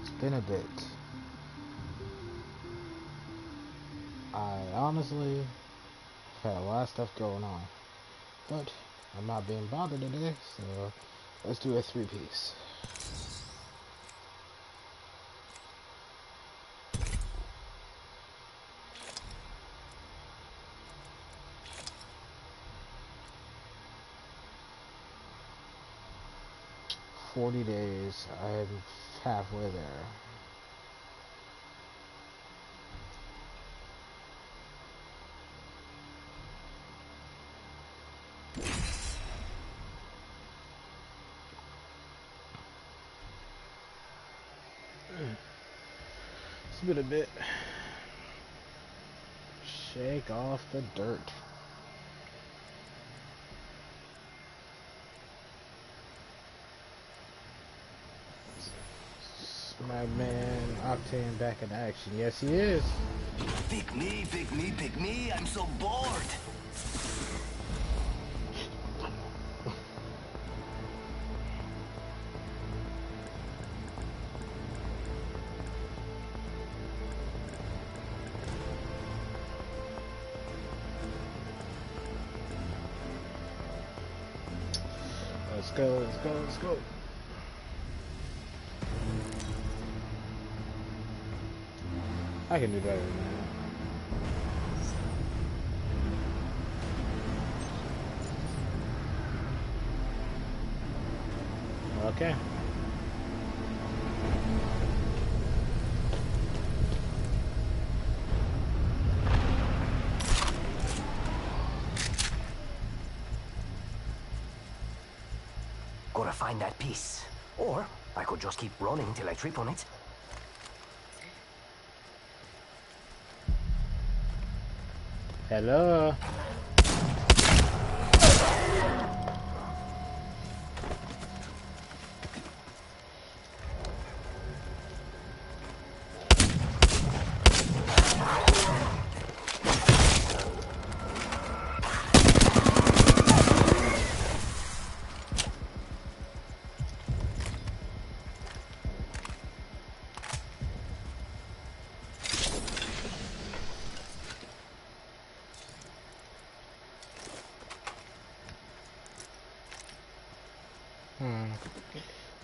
It's been a bit. I honestly had a lot of stuff going on. But I'm not being bothered today, so let's do a three-piece. $40 days. I'm halfway there. It's been a bit. Shake off the dirt. My man Octane back in action. Yes, he is. Pick me, pick me, pick me. I'm so bored. Let's go, let's go, let's go. I can do better than that. Okay. Gotta find that piece. Or I could just keep running till I trip on it. Hello.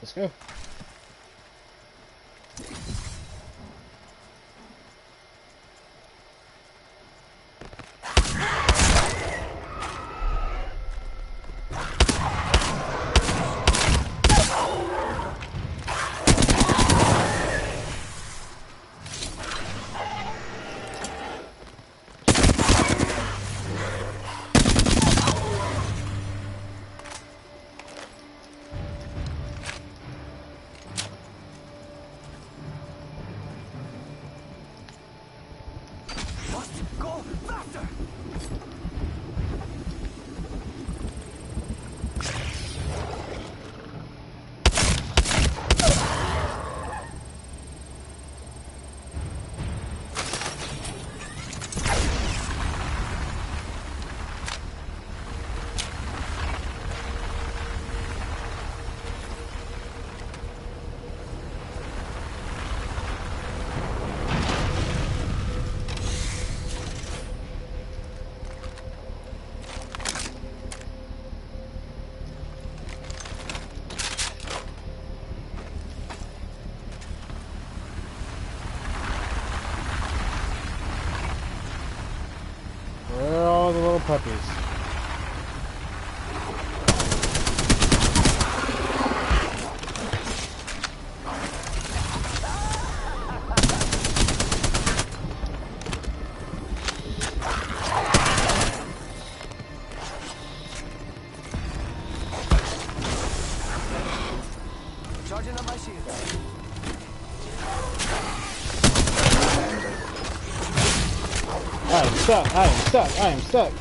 Let's go. Where are all the little puppies? Charging up my shield. I am stuck, I am stuck, I am stuck.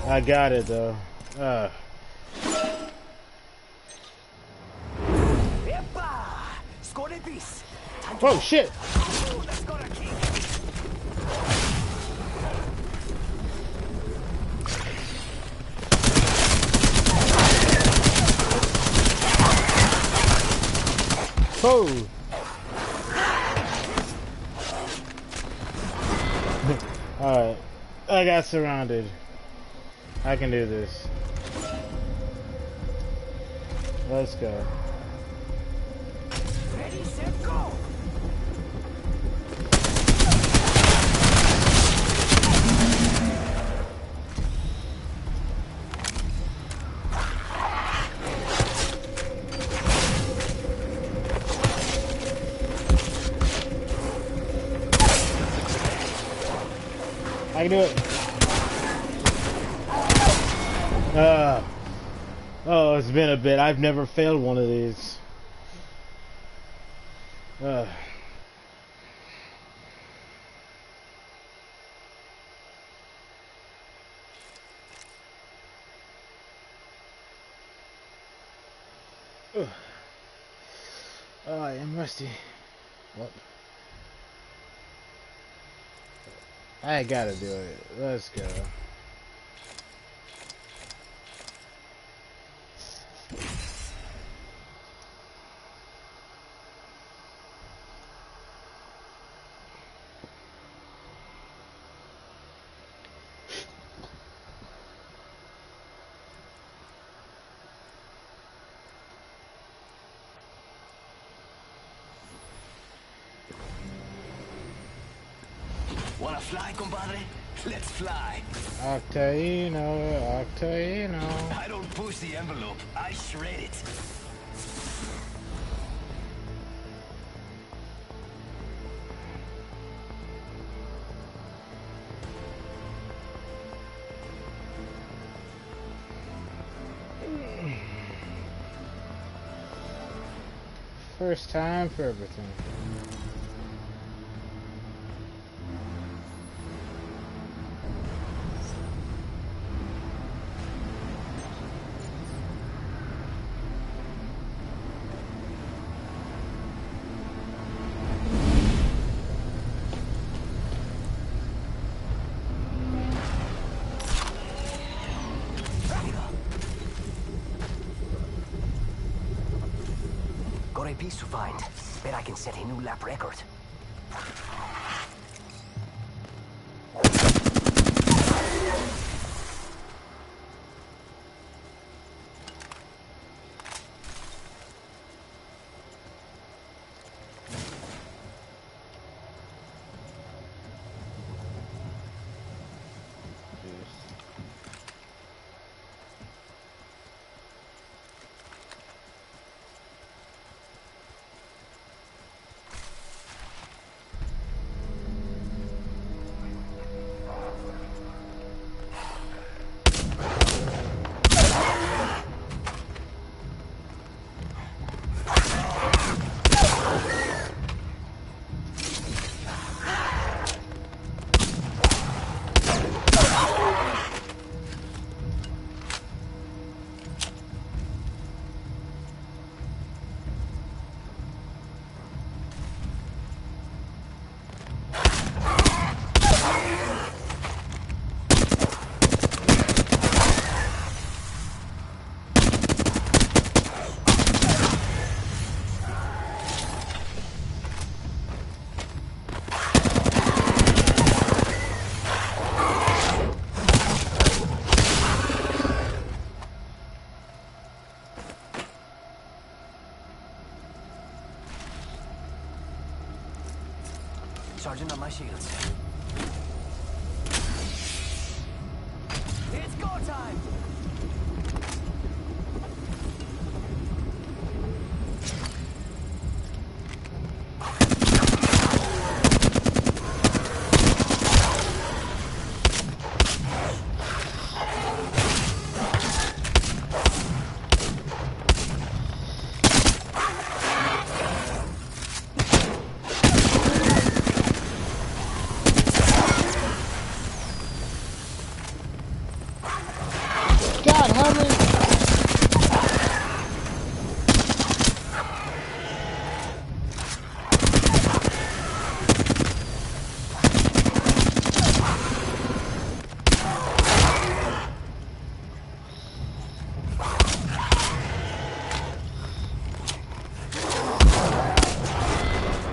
I got it though. piece. Oh shit! Ooh, that's got a kick. Oh! Alright. I got surrounded. I can do this. Let's go. Ready, set, go. I can do it. Oh, it's been a bit. I've never failed one of these. Oh, I am rusty. What? I gotta do it. Let's go. Wanna fly, compadre? Let's fly. Octaino, Octaino. I don't push the envelope, I shred it. First time for everything. Got a piece to find. Bet I can set a new lap record. Sergeant on my shields. It's go time!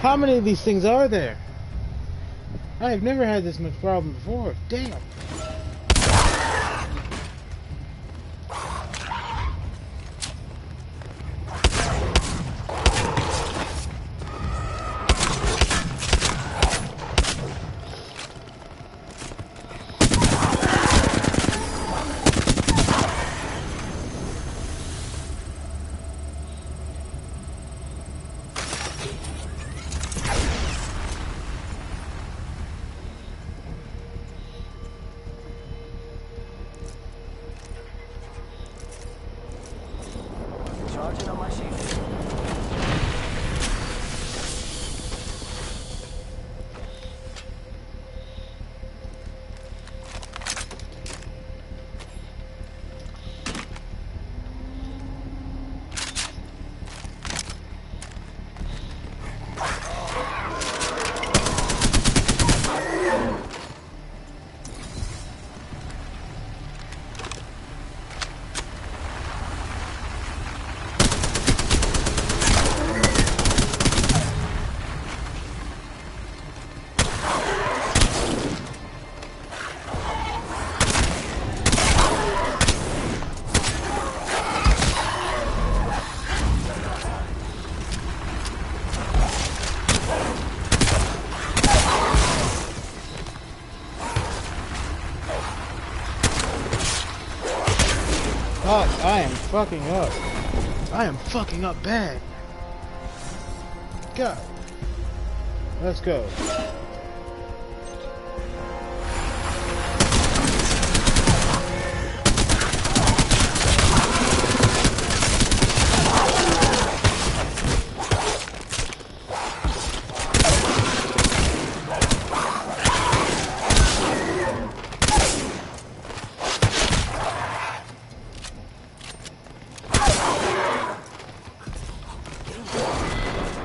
How many of these things are there? I have never had this much problem before. Damn. Charging on my shield. Fuck, I am fucking up. I am fucking up bad. God. Let's go.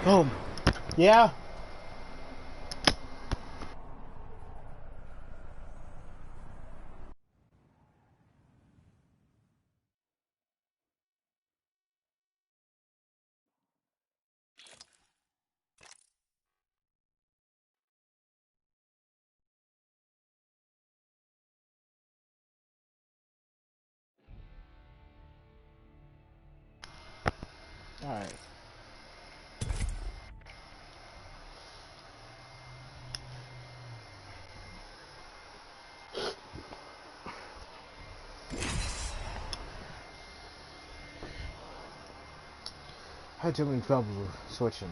Boom. Yeah. All right. Had too many trouble switching.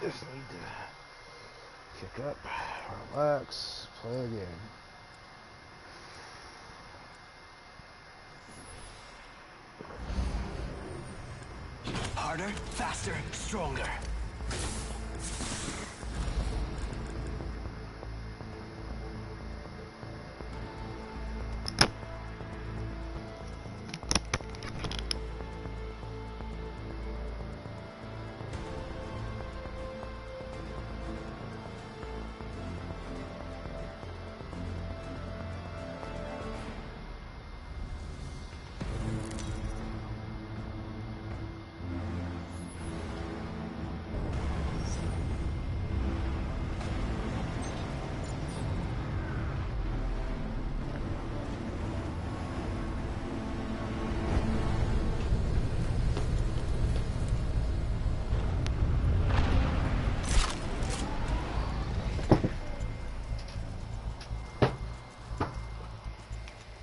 Just need to kick up, relax, play again. Harder, faster, stronger.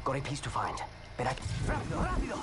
Got a piece to find. Ven aquí. ¡Rápido, rápido!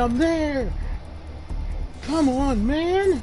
I'm there! Come on, man!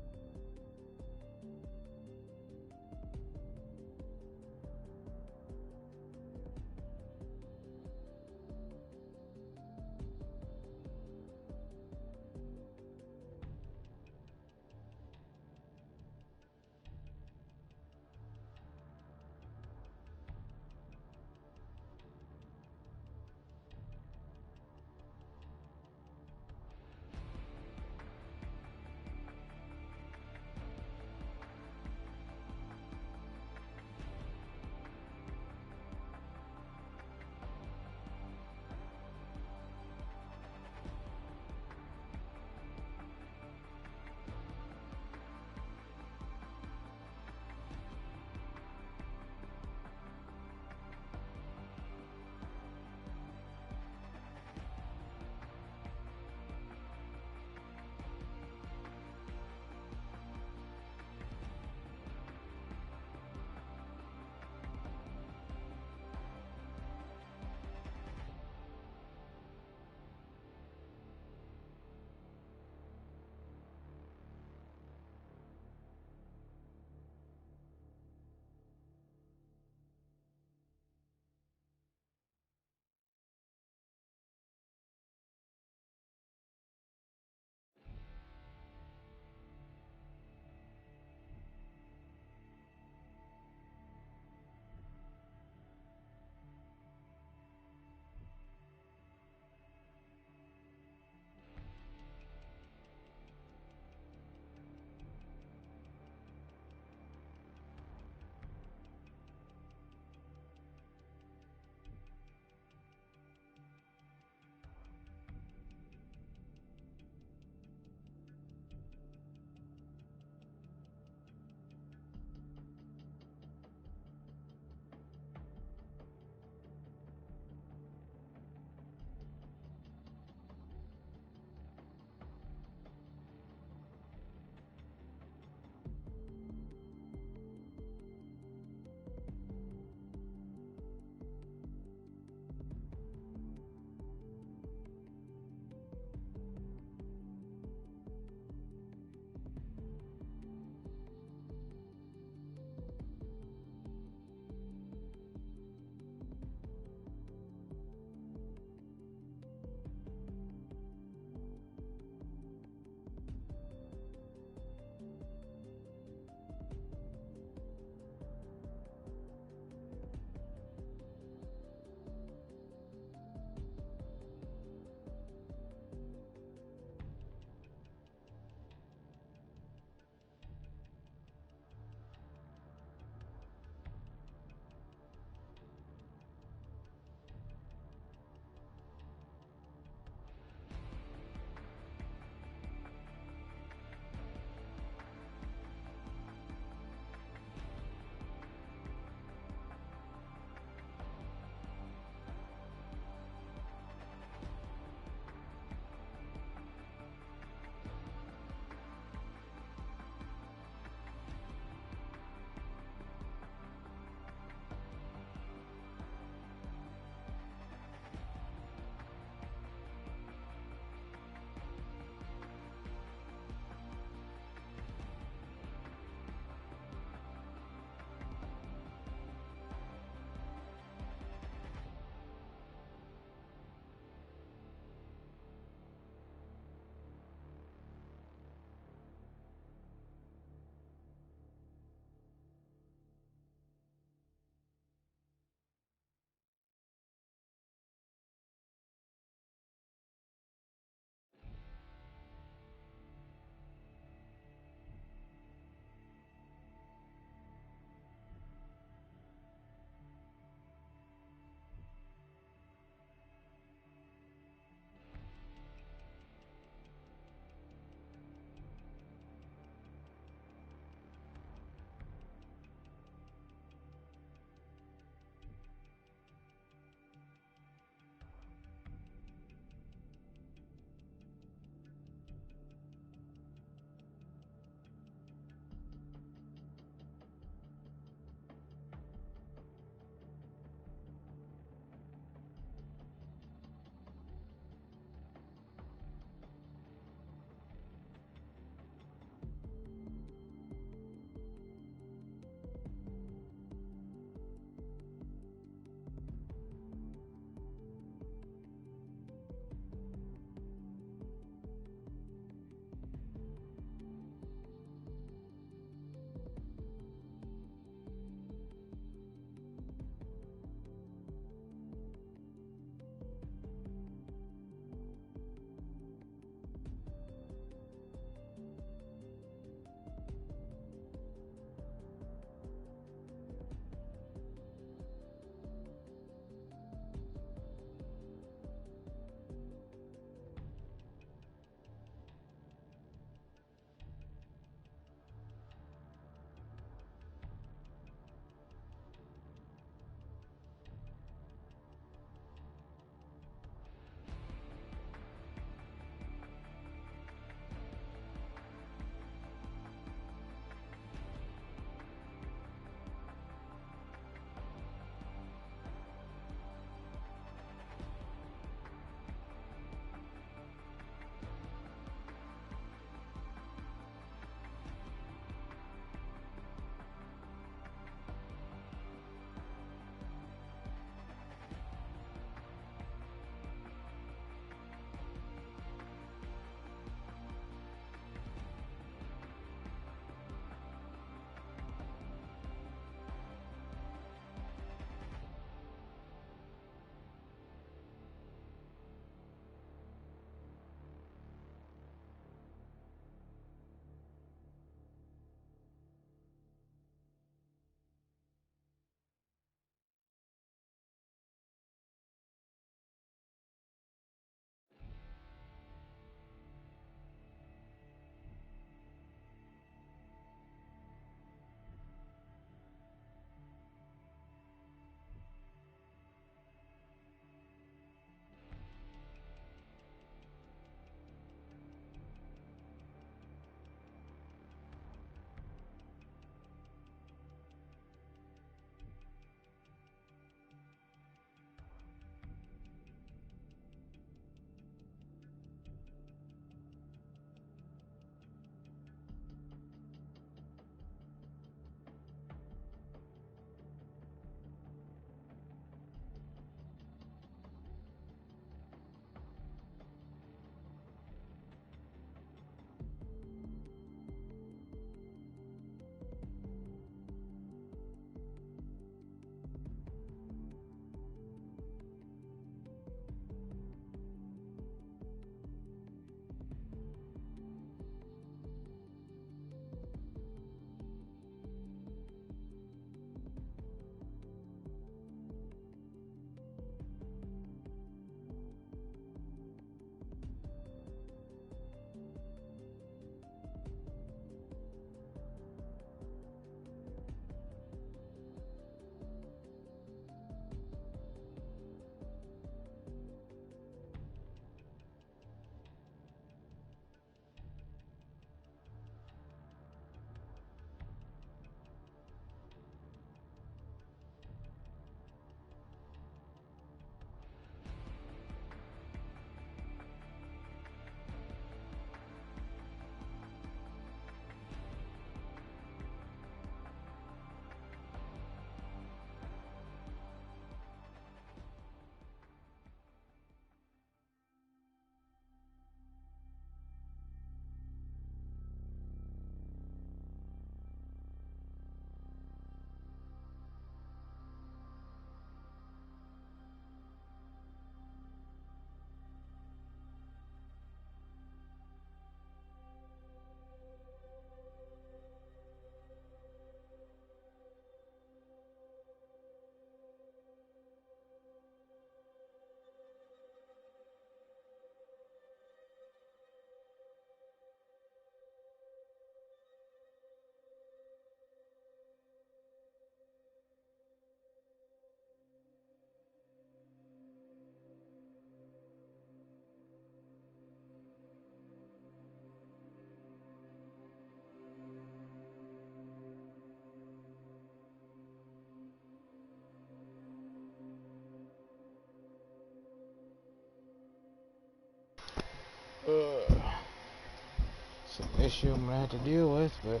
It's an issue I'm gonna have to deal with, but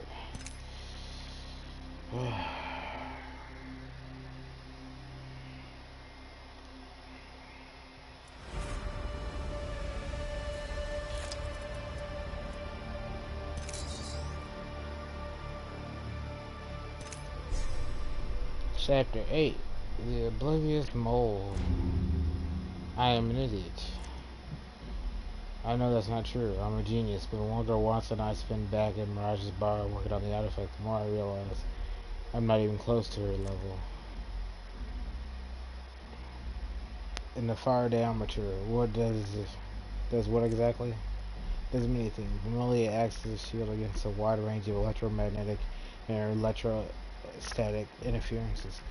Chapter 8, The Oblivious Mole. I am an idiot. I know that's not true. I'm a genius, but the longer Watson and I spend back in Mirage's bar working on the artifact, the more I realize I'm not even close to her level. In the fire diameter, what does what exactly? Does many things. Normally it acts as a shield against a wide range of electromagnetic and electrostatic interferences,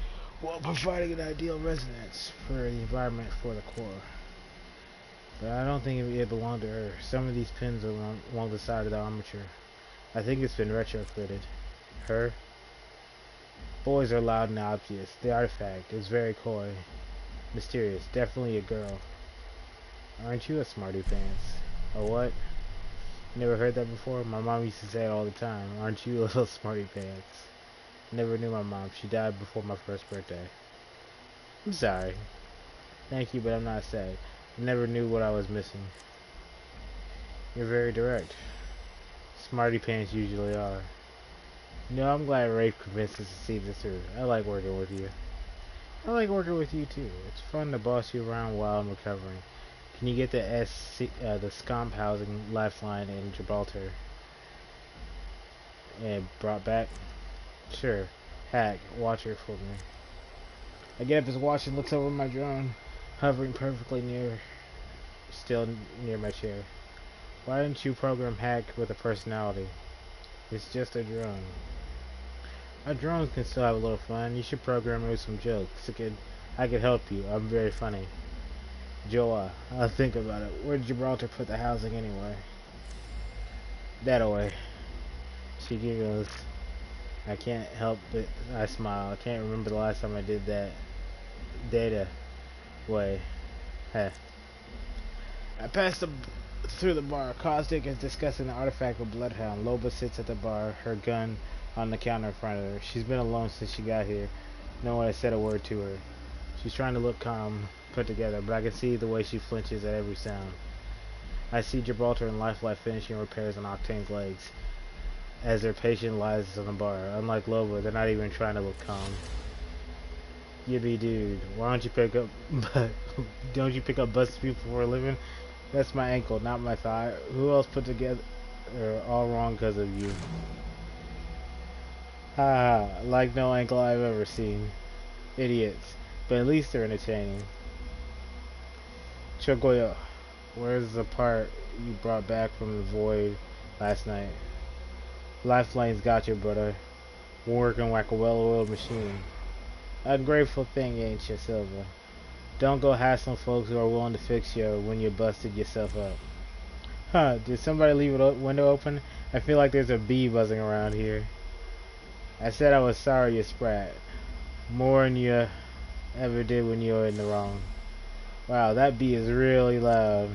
while providing an ideal resonance for the environment for the core. But I don't think it belonged to her. Some of these pins are along the side of the armature. I think it's been retrofitted. Her? Boys are loud and obvious. The artifact is very coy. Mysterious. Definitely a girl. Aren't you a smarty pants? A what? Never heard that before? My mom used to say it all the time. Aren't you a little smarty pants? Never knew my mom. She died before my first birthday. I'm sorry. Thank you, but I'm not sad. I never knew what I was missing. You're very direct. Smarty pants usually are. No, I'm glad Rafe convinced us to see this through. I like working with you. I like working with you too. It's fun to boss you around while I'm recovering. Can you get the the scomp housing lifeline in Gibraltar and brought back? Sure. Hack, watch her for me. I get up his watch and looks over my drone, hovering perfectly still near my chair. Why didn't you program Hack with a personality? It's just a drone. Our drones can still have a little fun. You should program her with some jokes. I could help you. I'm very funny. Joa, I'll think about it. Where did Gibraltar put the housing anyway? That away. She giggles. I can't help it. I smile. I can't remember the last time I did that. Data way. Heh. I passed through the bar. Cosdick is discussing the artifact with Bloodhound. Loba sits at the bar, her gun on the counter in front of her. She's been alone since she got here. No one has said a word to her. She's trying to look calm, put together, but I can see the way she flinches at every sound. I see Gibraltar and Lifeline finishing repairs on Octane's legs as their patient lies on the bar. Unlike Loba, they're not even trying to look calm. Yippee dude, why don't you pick up don't you pick up busted people for a living? That's my ankle, not my thigh. Who else put together all wrong because of you? Ha ha, like no ankle I've ever seen. Idiots. But at least they're entertaining. Chogoya, where's the part you brought back from the void last night? Lifeline's got you, brother. Working like a well-oiled machine. Ungrateful thing, ain't you, Silva? Don't go hassling folks who are willing to fix you when you busted yourself up. Huh, did somebody leave a window open? I feel like there's a bee buzzing around here. I said I was sorry, you sprat. More than you ever did when you were in the wrong. Wow, that bee is really loud.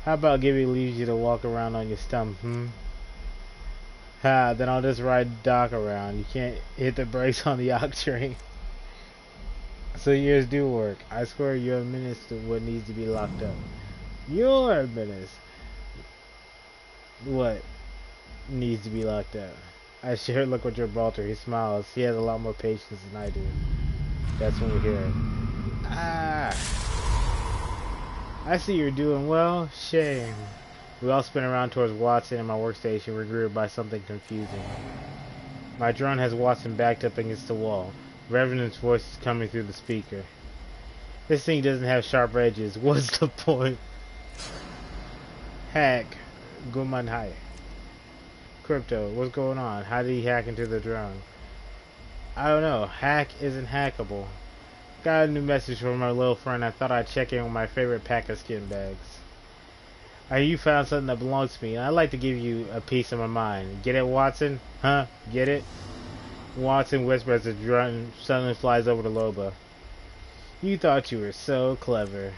How about Gibby leaves you to walk around on your stump, Ha, then I'll just ride Doc around. You can't hit the brakes on the ox train. So yours do work. I swear you're a menace to what needs to be locked up. You're a menace. What needs to be locked up? I share a look with Gibraltar. He smiles. He has a lot more patience than I do. That's when we hear it. Ah! I see you're doing well. Shame. We all spin around towards Watson and my workstation. We're greeted by something confusing. My drone has Watson backed up against the wall. Revenant's voice is coming through the speaker. This thing doesn't have sharp edges. What's the point? Hack. Guman Hai. Crypto, what's going on? How did he hack into the drone? I don't know. Hack isn't hackable. Got a new message from my little friend. I thought I'd check in with my favorite pack of skin bags. You found something that belongs to me, and I'd like to give you a piece of my mind. Get it, Watson? Huh? Get it? Watson whispers as the drone suddenly flies over to Loba. You thought you were so clever.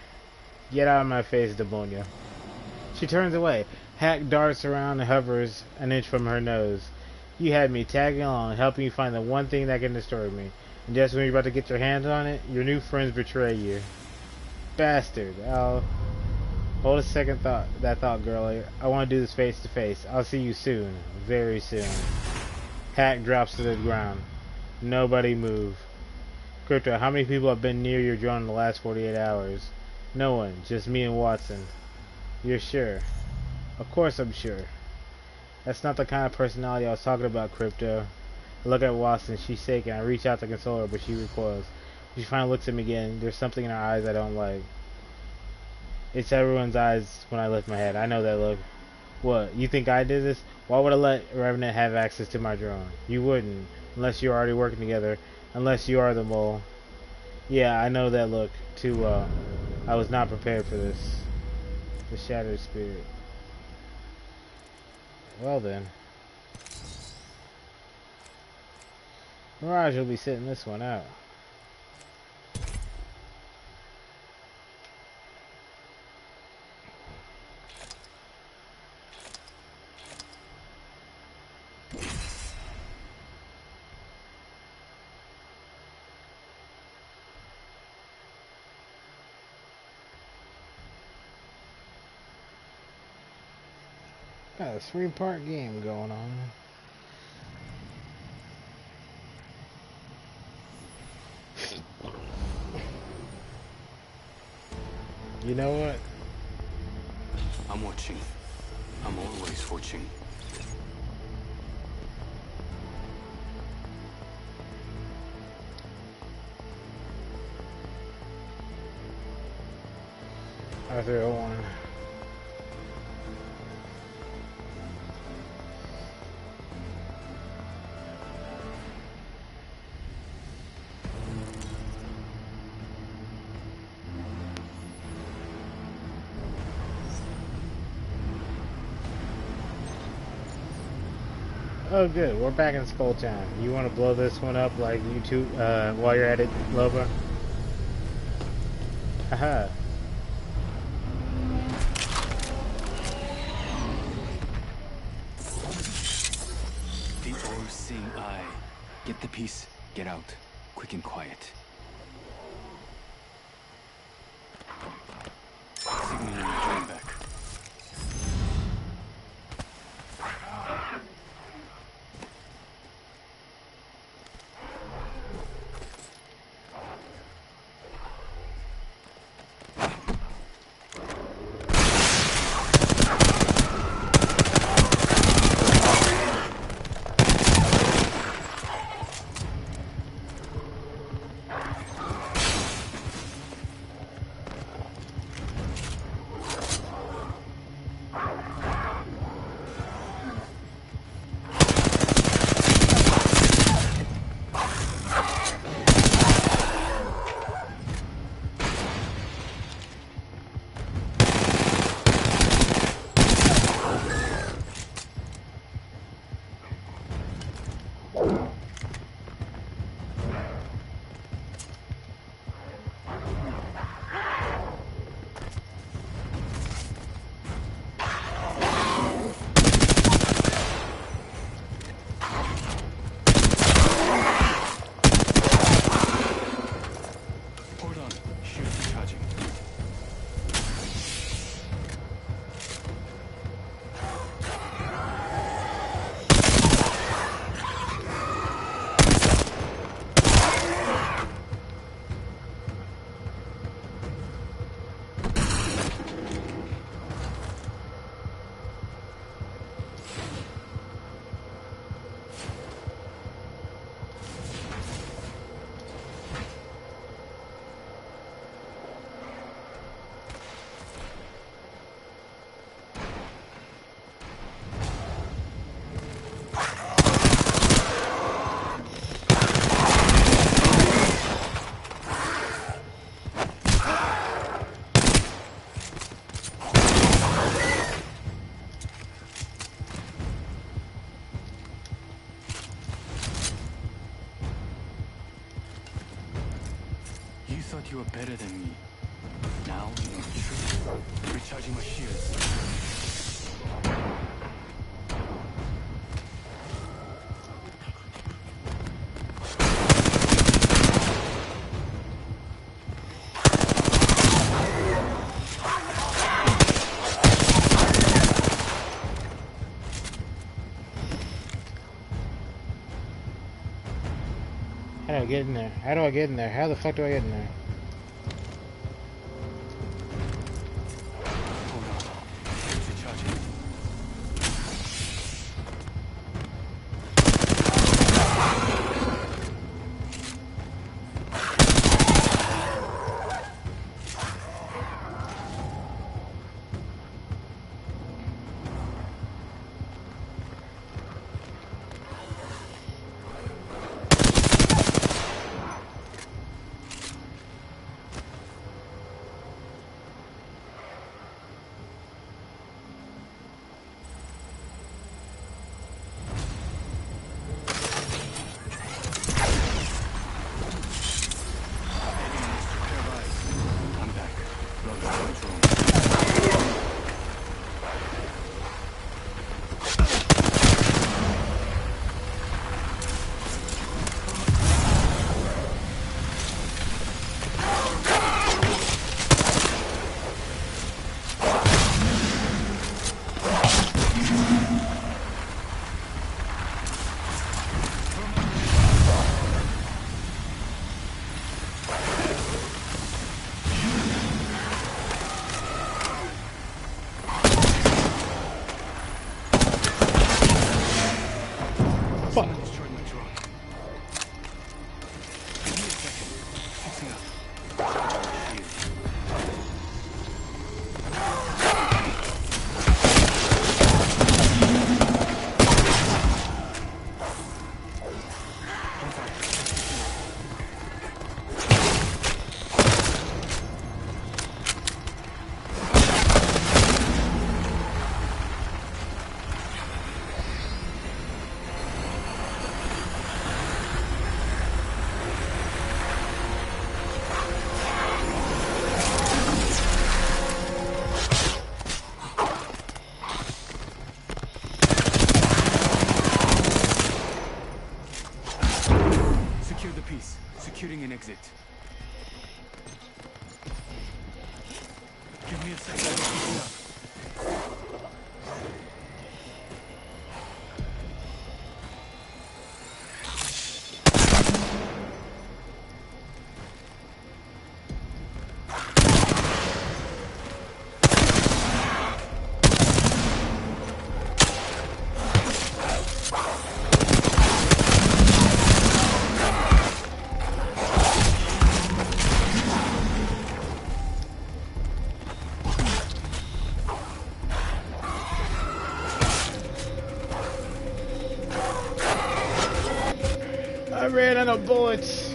Get out of my face, Demonia. She turns away. Hack darts around and hovers an inch from her nose. You had me tagging along, helping you find the one thing that can destroy me. And just when you're about to get your hands on it, your new friends betray you. Bastard. I'll hold a second thought. That thought, girlie. I want to do this face to face. I'll see you soon. Very soon. Hack drops to the ground. Nobody move. Crypto, how many people have been near your drone in the last 48 hours? No one. Just me and Watson. You're sure? Of course I'm sure. That's not the kind of personality I was talking about, Crypto. I look at Watson. She's shaking. I reach out to console her, but she recoils. She finally looks at me again. There's something in her eyes I don't like. It's everyone's eyes when I lift my head. I know that look. What? You think I did this? Why would I let Revenant have access to my drone? You wouldn't. Unless you're already working together. Unless you are the mole. Yeah, I know that look too well. I was not prepared for this. The Shattered Spirit. Well then. Mirage will be sitting this one out. Got a 3-part game going on. You know what? I'm watching. I'm always watching. Arthur 01. Oh good, we're back in Skull Town. You want to blow this one up like you two while you're at it, Loba? Haha. The all-seeing eye. Get the piece, get out. Quick and quiet. Signal your drone back. You are better than me. Now you know the truth. Recharging my shields. get in there? How do I get in there? How the fuck do I get in there? Hold on. Is it charging? I'm back. Log out control. Fuck. Someone destroyed my drone. Give me a second. Fixing up. Charging my shield. On fire. Secure the piece. Securing an exit. Give me a second. I'm fixing up. I ran out of bullets.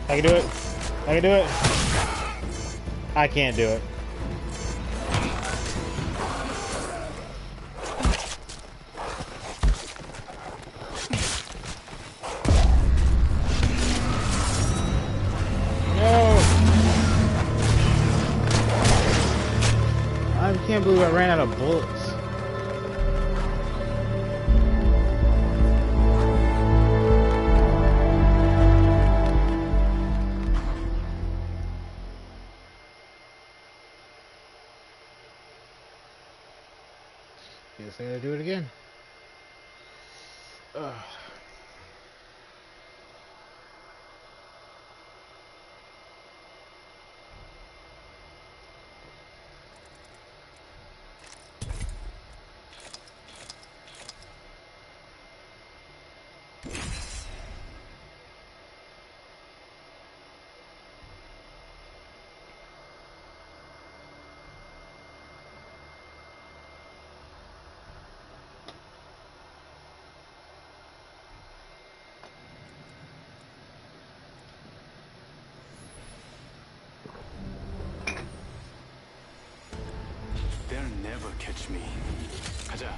I can do it. I can do it. I can't do it. No. I can't believe I ran out of bullets. Guess I gotta do it again. Ugh. They'll never catch me. 가자.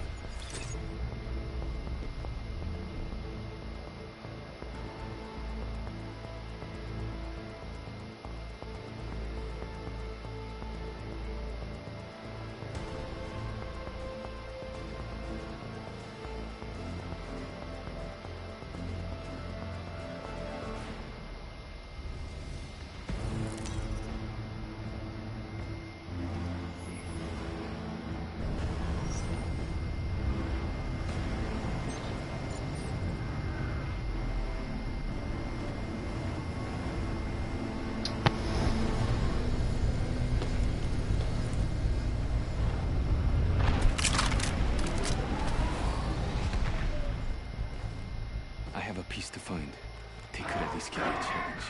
have a piece to find. They could at least give me a challenge.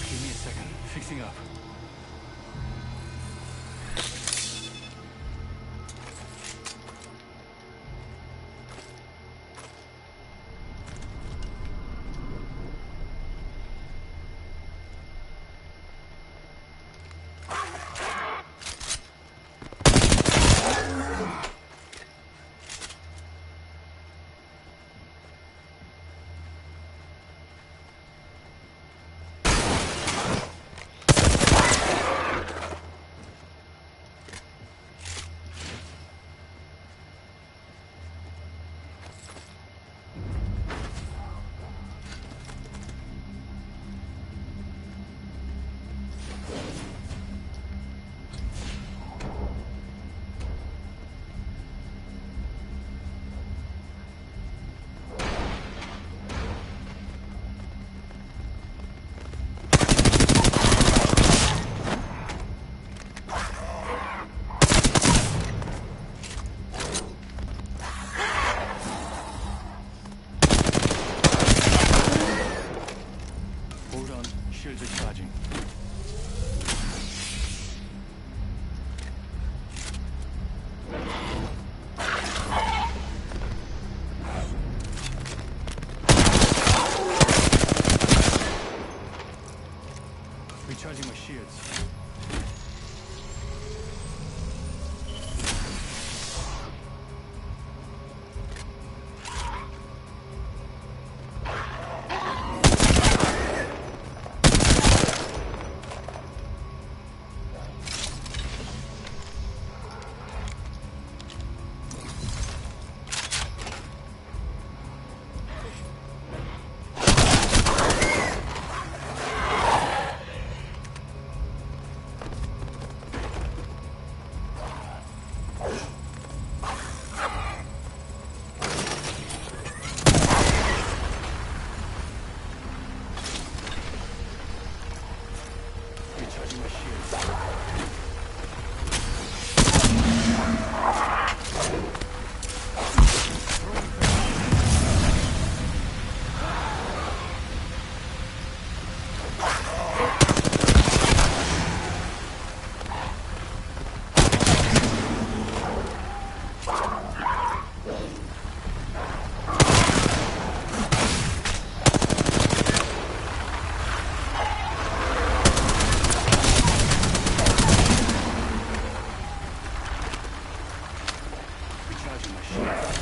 Give me a second. Fixing up. Hold on. Shields are charging. Recharging my shields. Recharging my shields. Recharging my shields.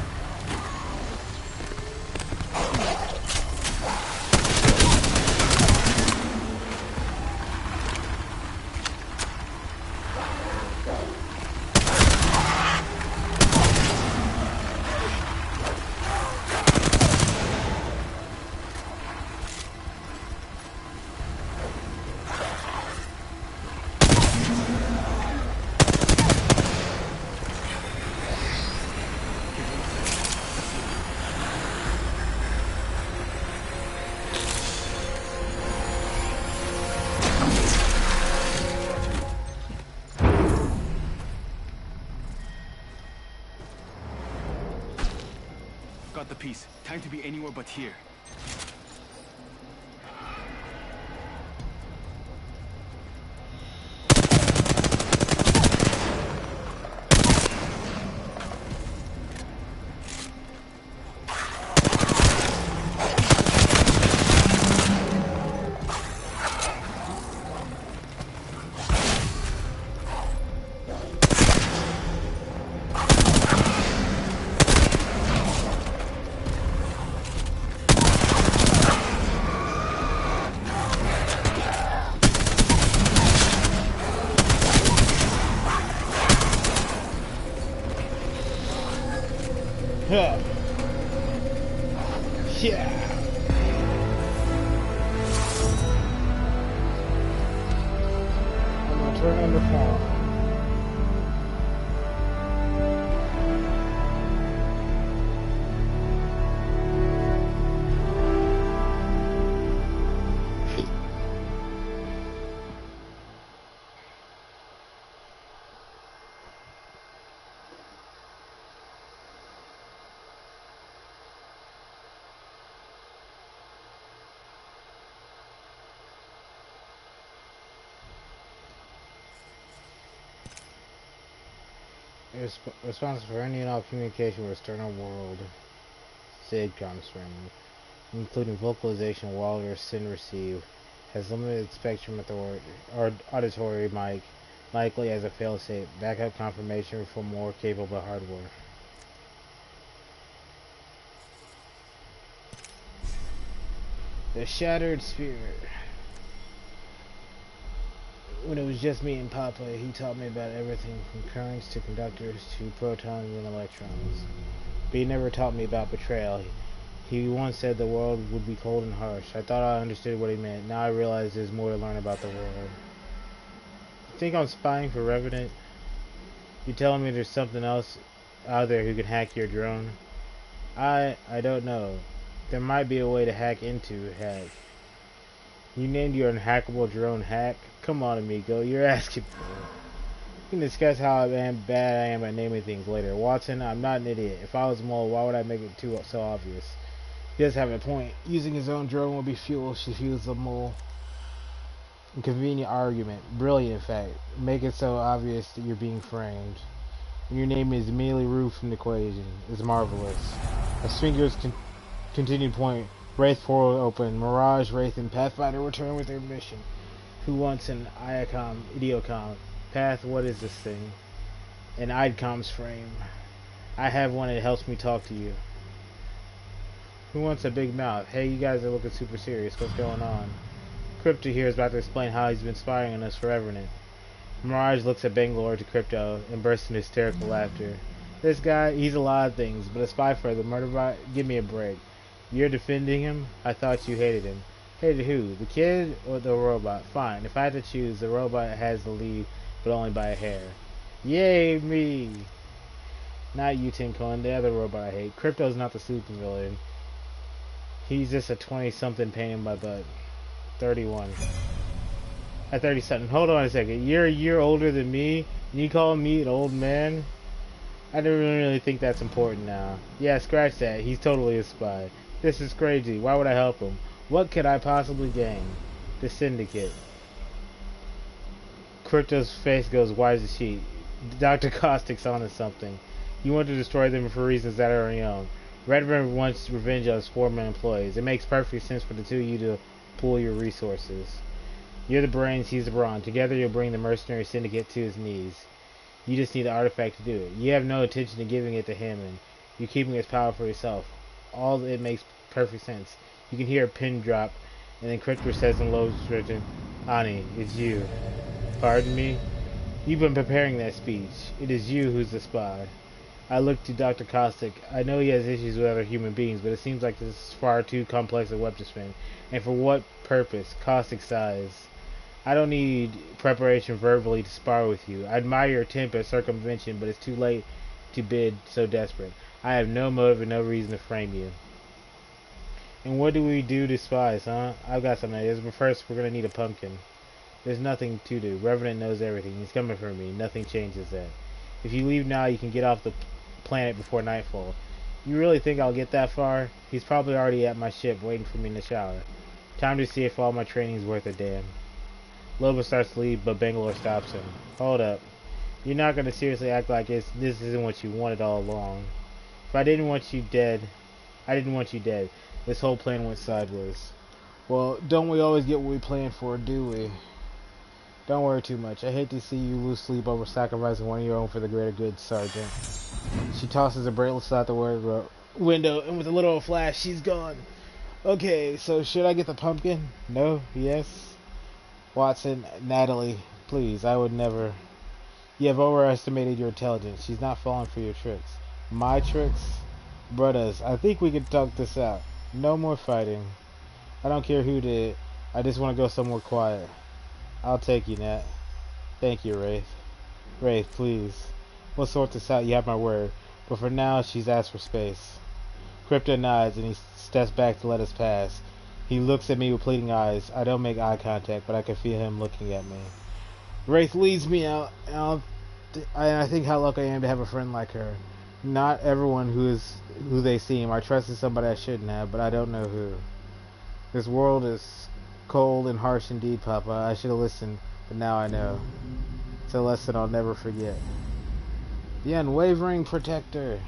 Got the piece. Time to be anywhere but here. Huh. Yeah. time to farm. Responsible for any and all communication with external world. SID comms frame, including vocalization, wireless send receive, has limited spectrum authority or auditory mic, likely as a failsafe. Backup confirmation for more capable hardware. The Shattered Spirit. When it was just me and Papa, he taught me about everything from currents to conductors to protons and electrons. But he never taught me about betrayal. He once said the world would be cold and harsh. I thought I understood what he meant. Now I realize there's more to learn about the world. You think I'm spying for Revenant? You telling me there's something else out there who can hack your drone? I don't know. There might be a way to hack into Hack. You named your unhackable drone Hack? Come on, amigo, you're asking for it. We can discuss how bad I am at naming things later. Watson, I'm not an idiot. If I was a mole, why would I make it so obvious? He does have a point. Using his own drone will be fuel should he was a mole. A convenient argument. Brilliant, in fact. Make it so obvious that you're being framed. And your name is immediately removed from the equation. It's marvelous. As fingers continued point, Wraith portal open. Mirage, Wraith, and Pathfinder return with their mission. Who wants an Idiocom? Path, what is this thing? An IDCOM's frame. I have one that helps me talk to you. Who wants a big mouth? Hey, you guys are looking super serious. What's going on? Crypto here is about to explain how he's been spying on us forever now. Mirage looks at Bangalore to Crypto and bursts into hysterical laughter. This guy, he's a lot of things, but a spy for the murder bot? Give me a break. You're defending him? I thought you hated him. Hated who? The kid or the robot? Fine, if I had to choose, the robot has the lead, but only by a hair. Yay, me! Not you, Tin Cohen, the other robot I hate. Crypto's not the supervillain. He's just a 20-something pain in my butt. 31. At 30-something. Hold on a second. You're a year older than me? And you call me an old man? I don't really think that's important now. Yeah, scratch that. He's totally a spy. This is crazy. Why would I help him? What could I possibly gain? The Syndicate. Crypto's face goes white as a sheet. Dr. Caustic's onto something. You want to destroy them for reasons that are your own. Redburn wants revenge on his former employees. It makes perfect sense for the two of you to pool your resources. You're the brains, he's the brawn. Together you'll bring the mercenary syndicate to his knees. You just need the artifact to do it. You have no intention of giving it to him, and you're keeping its power for yourself. All it makes perfect sense. You can hear a pin drop, and then Crypto says in low strident, Ani, it's you. Pardon me? You've been preparing that speech. It is you who's the spy. I look to Dr. Caustic. I know he has issues with other human beings, but it seems like this is far too complex a web to spin. And for what purpose? Caustic sighs. I don't need preparation verbally to spar with you. I admire your attempt at circumvention, but it's too late to bid so desperate. I have no motive and no reason to frame you. And what do we do to spies, huh? I've got some ideas, but first we're going to need a pumpkin. There's nothing to do. Revenant knows everything. He's coming for me. Nothing changes that. If you leave now, you can get off the planet before nightfall. You really think I'll get that far? He's probably already at my ship, waiting for me in the shower. Time to see if all my training's worth a damn. Lobo starts to leave, but Bangalore stops him. Hold up. You're not going to seriously act like this isn't what you wanted all along. If I didn't want you dead, I didn't want you dead. This whole plan went sideways. Well, don't we always get what we plan for, do we? Don't worry too much. I hate to see you lose sleep over sacrificing one of your own for the greater good, Sergeant. She tosses her bracelets out the window, and with a little flash, she's gone. Okay, so should I get the pumpkin? No? Yes? Watson, Natalie, please, I would never. You have overestimated your intelligence. She's not falling for your tricks. My tricks? Brothers, I think we can talk this out. No more fighting. I don't care who did it. I just want to go somewhere quiet. I'll take you, Nat. Thank you, Wraith. Wraith, please. We'll sort this out, you have my word. But for now, she's asked for space. Crypto nods and he steps back to let us pass. He looks at me with pleading eyes. I don't make eye contact, but I can feel him looking at me. Wraith leads me out, and I think how lucky I am to have a friend like her. Not everyone who they seem. I trusted somebody I shouldn't have, but I don't know who. This world is cold and harsh indeed, Papa. I should have listened, but now I know. It's a lesson I'll never forget. The unwavering protector.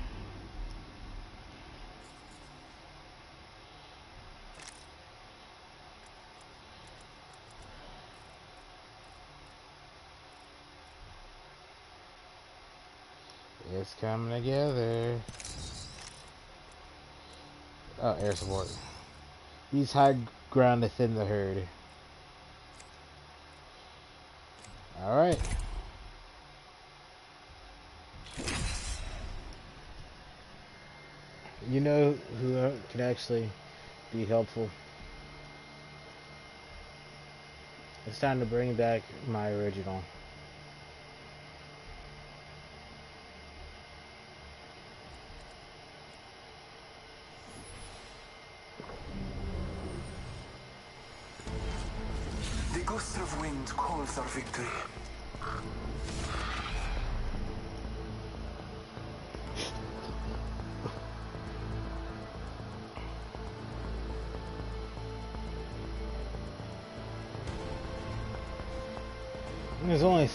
It's coming together. Oh, air support. Use high ground to thin the herd. Alright. You know who could actually be helpful? It's time to bring back my original. The gust of wind calls our victory. There's only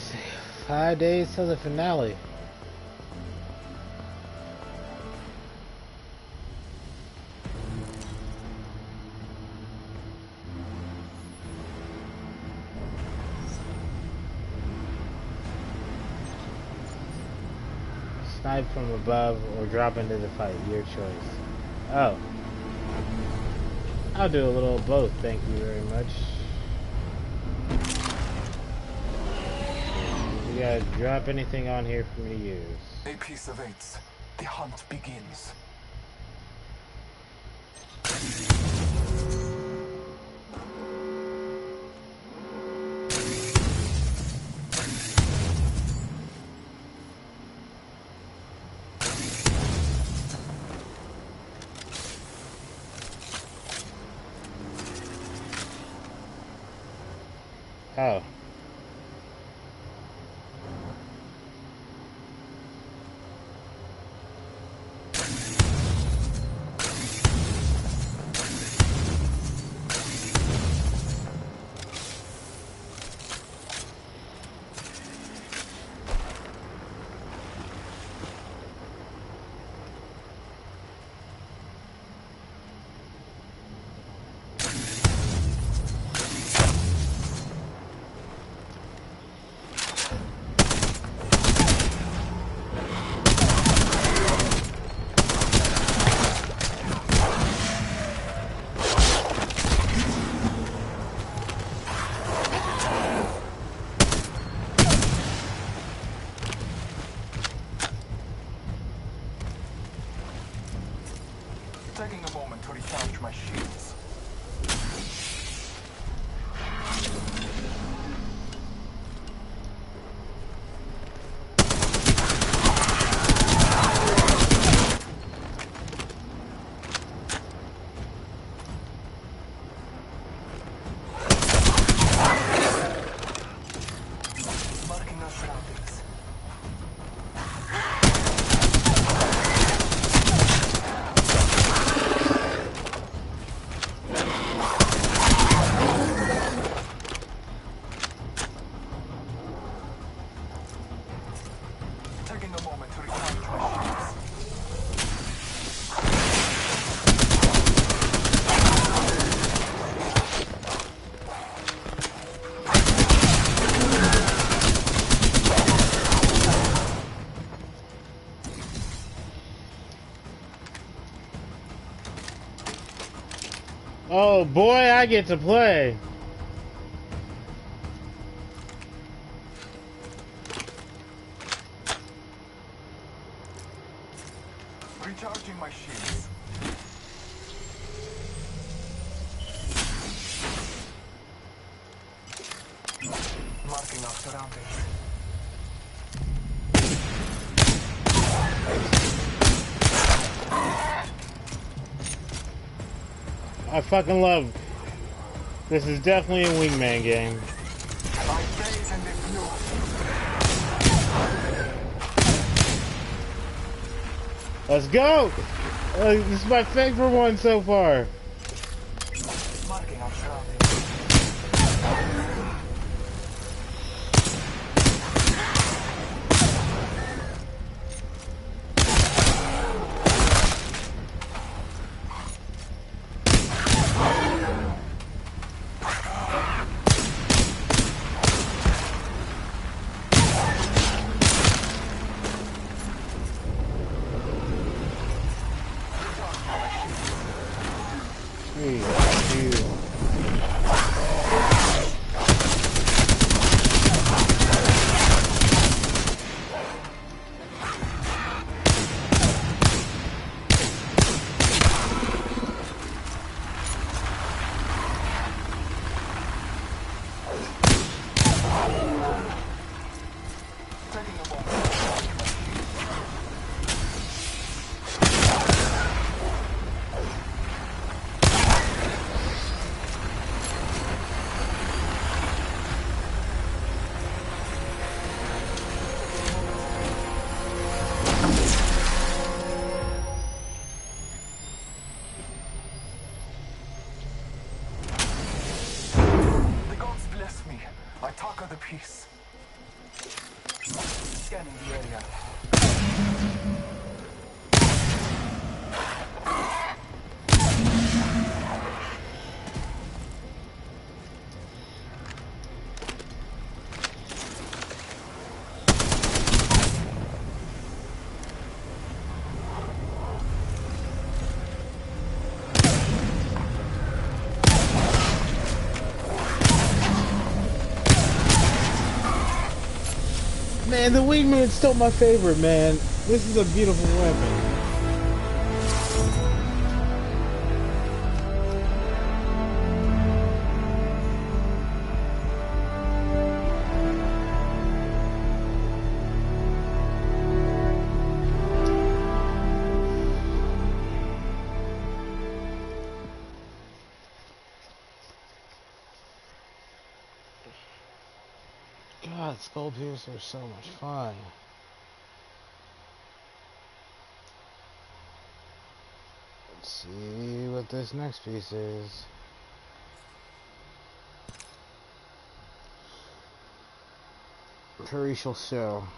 5 days till the finale. Snipe from above or drop into the fight, your choice. Oh. I'll do a little of both, thank you very much. You gotta drop anything on here for me to use. A piece awaits. The hunt begins. Oh. Taking a moment to recharge my shields. Marking our surroundings. Taking a moment to recharge my shields. Oh boy, I get to play. Recharging my shields. Marking Marking our surroundings. I fucking love. This is definitely a wingman game. My days in this new. Let's go! This is my favorite one so far. Marking our surroundings. I talk of the peace. Scanning the area. Man, the wingman's still my favorite, man. This is a beautiful weapon. God, skull piercers are so much fun. Let's see what this next piece is. Terrestrial shell.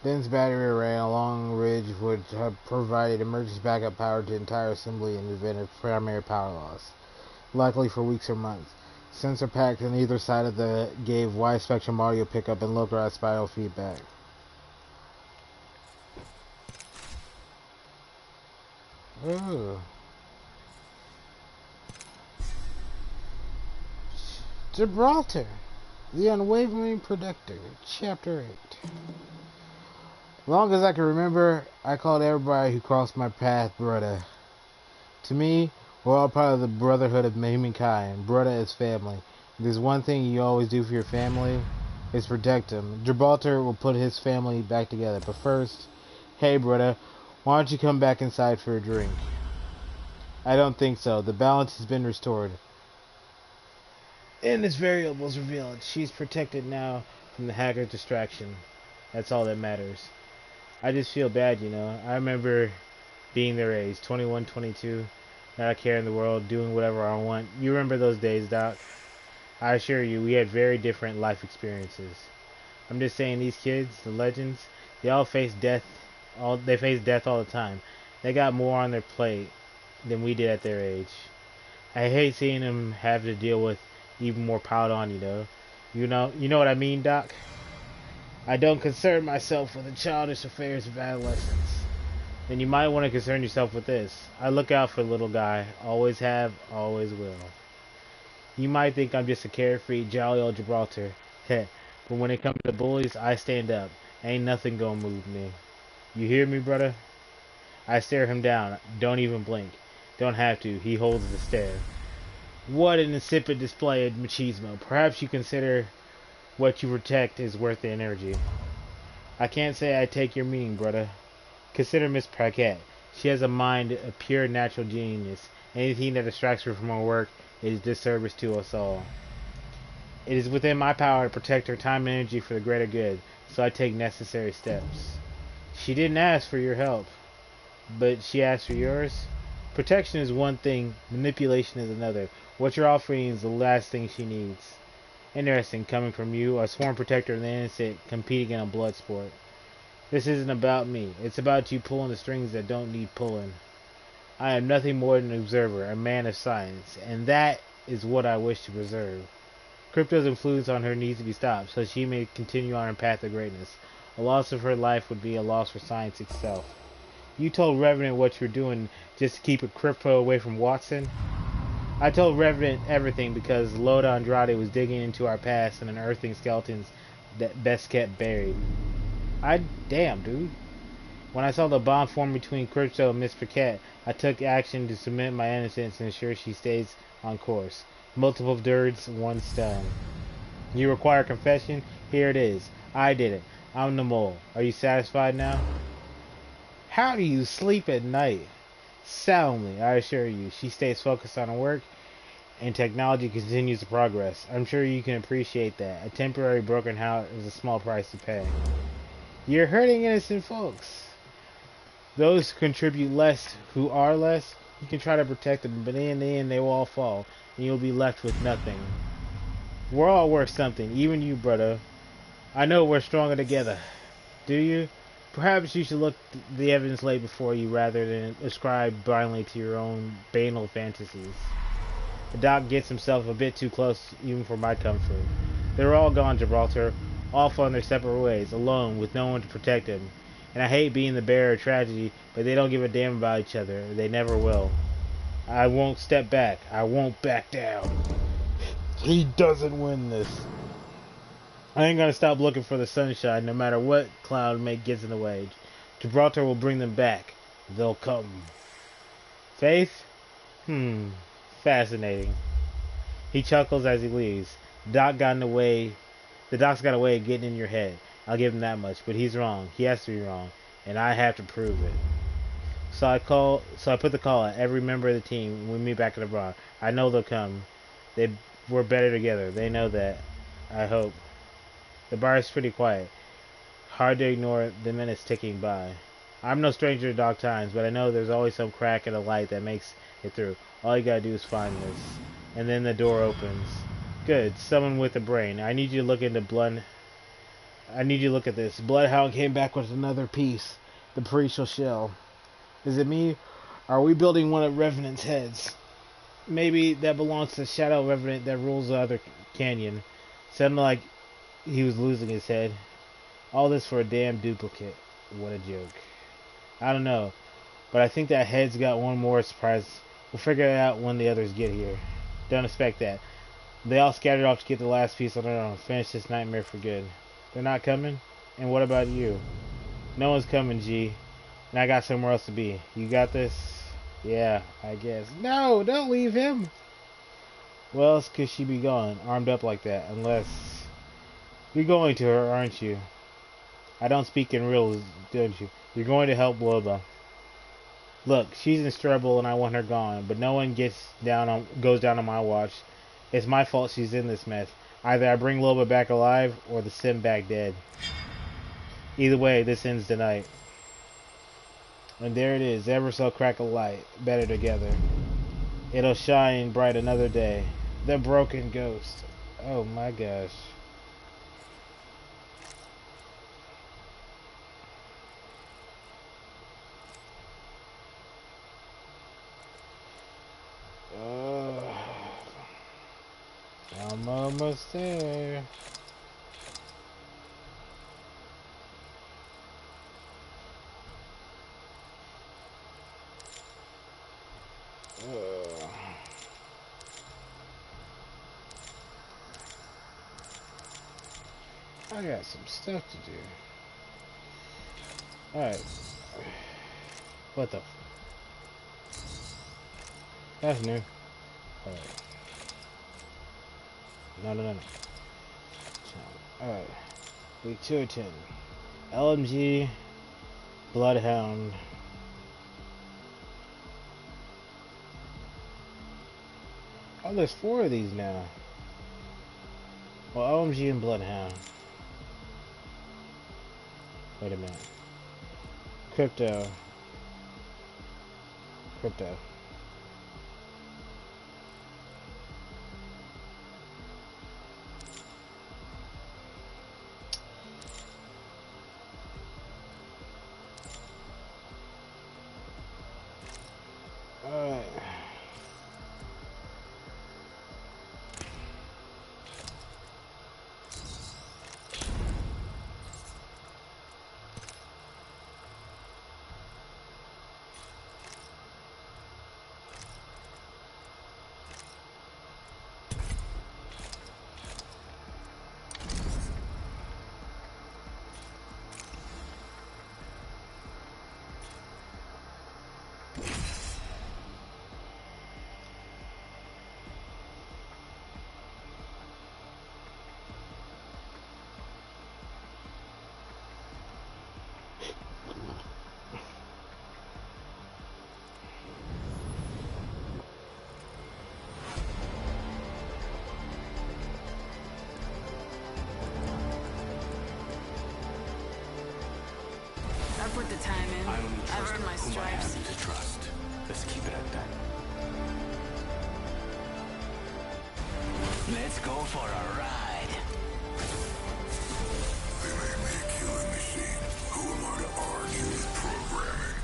Ben's battery array along ridge would have provided emergency backup power to the entire assembly in the event of primary power loss, likely for weeks or months. Sensor packs on either side of the gave wide spectrum audio pickup and localized spiral feedback. Ooh. Gibraltar, the unwavering protector, Chapter 8. Long as I can remember, I called everybody who crossed my path brother. To me, we're all part of the brotherhood of humankind. Brother is family. If there's one thing you always do for your family, is protect them. Gibraltar will put his family back together. But first, hey brother, why don't you come back inside for a drink? I don't think so. The balance has been restored. And its variables revealed. She's protected now from the hacker's distraction. That's all that matters. I just feel bad, you know. I remember being their age, 21, 22, not a care in the world, doing whatever I want. You remember those days, Doc? I assure you, we had very different life experiences. I'm just saying, these kids, the legends, they all face death. They face death all the time. They got more on their plate than we did at their age. I hate seeing them have to deal with even more piled on, you know. You know what I mean, Doc? I don't concern myself with the childish affairs of adolescence. Then you might want to concern yourself with this. I look out for the little guy. Always have, always will. You might think I'm just a carefree, jolly old Gibraltar. Heh. But when it comes to bullies, I stand up. Ain't nothing gonna move me. You hear me, brother? I stare him down. Don't even blink. Don't have to. He holds the stare. What an insipid display of machismo. Perhaps you consider What you protect is worth the energy. I can't say I take your meaning, brother. Consider Miss Paquette. She has a mind of pure natural genius. Anything that distracts her from her work is disservice to us all. It is within my power to protect her time and energy for the greater good, so I take necessary steps. She didn't ask for your help, but she asked for yours. Protection is one thing, manipulation is another. What you're offering is the last thing she needs. Interesting, coming from you, a sworn protector of the innocent, competing in a blood sport. This isn't about me. It's about you pulling the strings that don't need pulling. I am nothing more than an observer, a man of science, and that is what I wish to preserve. Crypto's influence on her needs to be stopped, so she may continue on her path of greatness. A loss of her life would be a loss for science itself. You told Revenant what you were doing just to keep a Crypto away from Watson? I told Revenant everything because Loda Andrade was digging into our past and unearthing skeletons that best kept buried. Damn, dude. When I saw the bond form between Crypto and Miss Paquette, I took action to cement my innocence and ensure she stays on course. Multiple birds, one stone. You require confession? Here it is. I did it. I'm the mole. Are you satisfied now? How do you sleep at night? Soundly, I assure you. She stays focused on her work, and technology continues to progress. I'm sure you can appreciate that. A temporary broken heart is a small price to pay. You're hurting innocent folks. Those who contribute less, who are less, you can try to protect them, but in the end they will all fall, and you'll be left with nothing. We're all worth something, even you, brother. I know we're stronger together. Do you? Perhaps you should look the evidence laid before you rather than ascribe blindly to your own banal fantasies. The doc gets himself a bit too close even for my comfort. They're all gone, Gibraltar, off on their separate ways, alone, with no one to protect them. And I hate being the bearer of tragedy, but they don't give a damn about each other. They never will. I won't step back. I won't back down. He doesn't win this. I ain't gonna stop looking for the sunshine, no matter what cloud gets in the way. Gibraltar will bring them back. They'll come. Faith? Fascinating. He chuckles as he leaves. The doc's got a way of getting in your head. I'll give him that much, but he's wrong. He has to be wrong, and I have to prove it. So I put the call at every member of the team, and we meet back at the bar. I know they'll come. We're better together. They know that. I hope. The bar is pretty quiet. Hard to ignore the minutes ticking by. I'm no stranger to dark times, but I know there's always some crack in the light that makes it through. All you gotta do is find this. And then the door opens. Good. Someone with a brain. I need you to look at this. Bloodhound came back with another piece. The pre-shell shell. Is it me? Are we building one of Revenant's heads? Maybe that belongs to Shadow Revenant that rules the other canyon. Sounded like he was losing his head. All this for a damn duplicate. What a joke. I don't know, but I think that head's got one more surprise. We'll figure it out when the others get here. Don't expect that. They all scattered off to get the last piece on their own. Finish this nightmare for good. They're not coming? And what about you? No one's coming, G. And I got somewhere else to be. You got this? Yeah, I guess. No, don't leave him. Well, else could she be gone, armed up like that? Unless... You're going to her, aren't you? I don't speak in riddles, don't you? You're going to help Loba. Look, she's in trouble and I want her gone, but no one goes down on my watch. It's my fault she's in this mess. Either I bring Loba back alive, or the Sim back dead. Either way, this ends tonight. And there it is, ever so crack a light, better together. It'll shine bright another day. The broken ghost. Oh my gosh. I'm almost there. I got some stuff to do. Alright. What the? That's new. Alright. No. Alright. Week 2 of 10. LMG, Bloodhound. Oh, there's 4 of these now. Well, LMG and Bloodhound. Wait a minute. Crypto. Crypto. Alright. I put the time in. I only I've trust earned my whom I stripes. have to trust. Let's keep it at that. Let's go for a ride. They made me a killing machine. Who am I to argue with programming?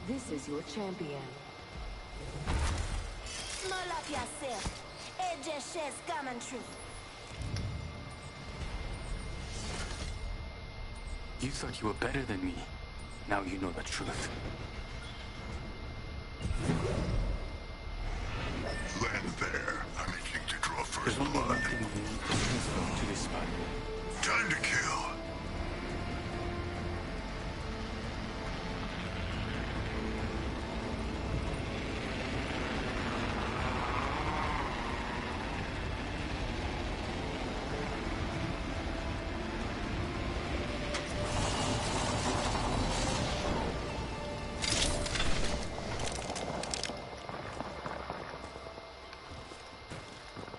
This is your champion. Smell up yourself. It just shares common truth. You thought you were better than me. Now you know the truth. Land there. I'm itching to draw There's first only one blood. thing we need to transfer to this spot. Time to kill.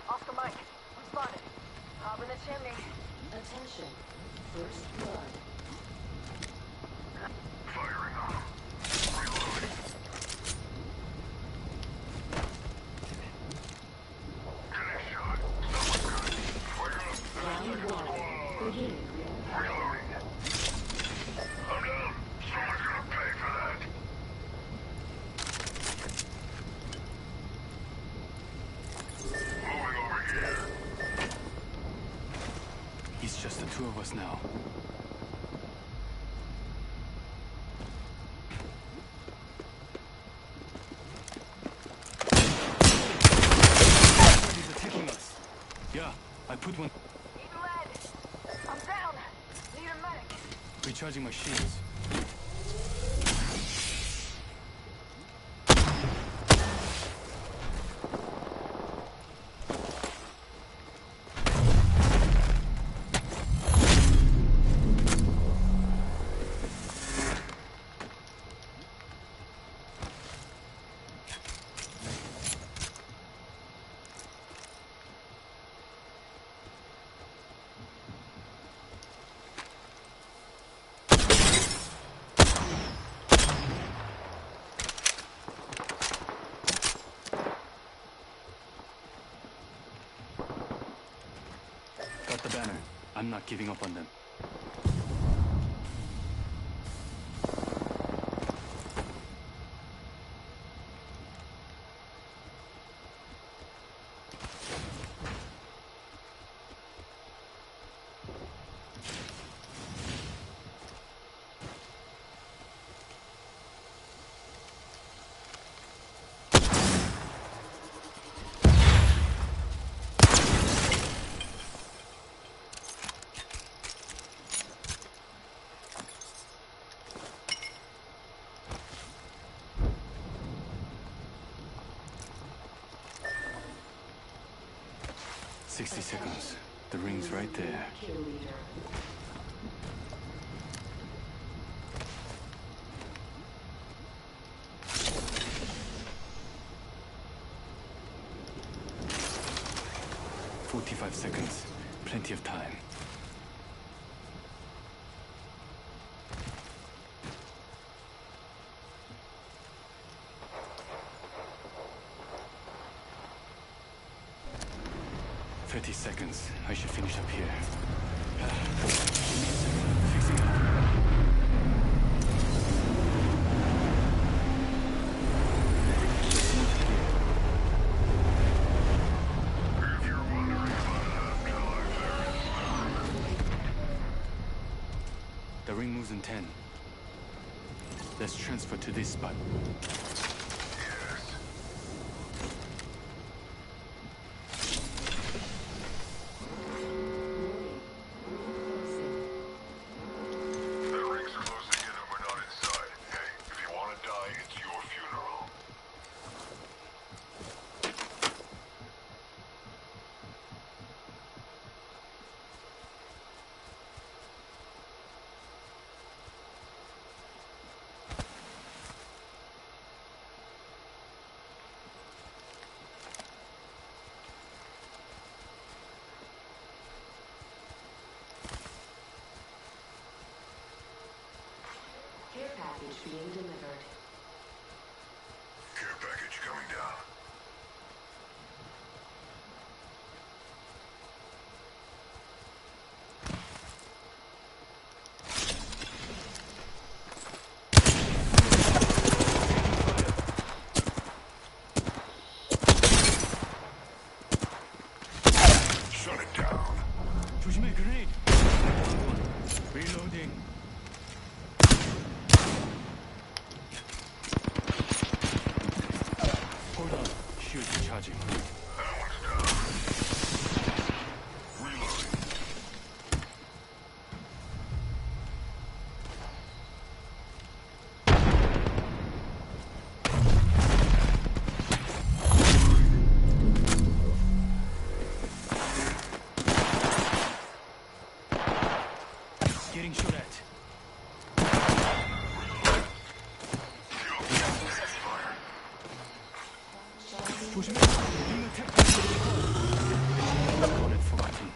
Oscar Mike, I'm spotted. Hop in the chimney. Attention. First blood. Firing on him. Reloading. Getting shot. Someone good. Fire up. Round one. Beginning. Reloading. I'm down. Someone's gonna pay for that. Moving over here. It's just the two of us now. Somebody's attacking us. Yeah, I put one. Need lead. I'm down. Need a medic. Recharging my shields. Got the banner. I'm not giving up on them. 60 seconds. The ring's right there. Kill leader. 45 seconds. Plenty of time. Seconds. I should finish up here. Fixing it. If you're wondering about afterlife, The ring moves in 10. Let's transfer to this spot. Care package being delivered. care package coming down. Shut it down. 조심해, grenade. Reloading. Hold on. Shield recharging. That one's down. Reloading. Getting shot at. 조심해. Being attacked. Call it forgotten.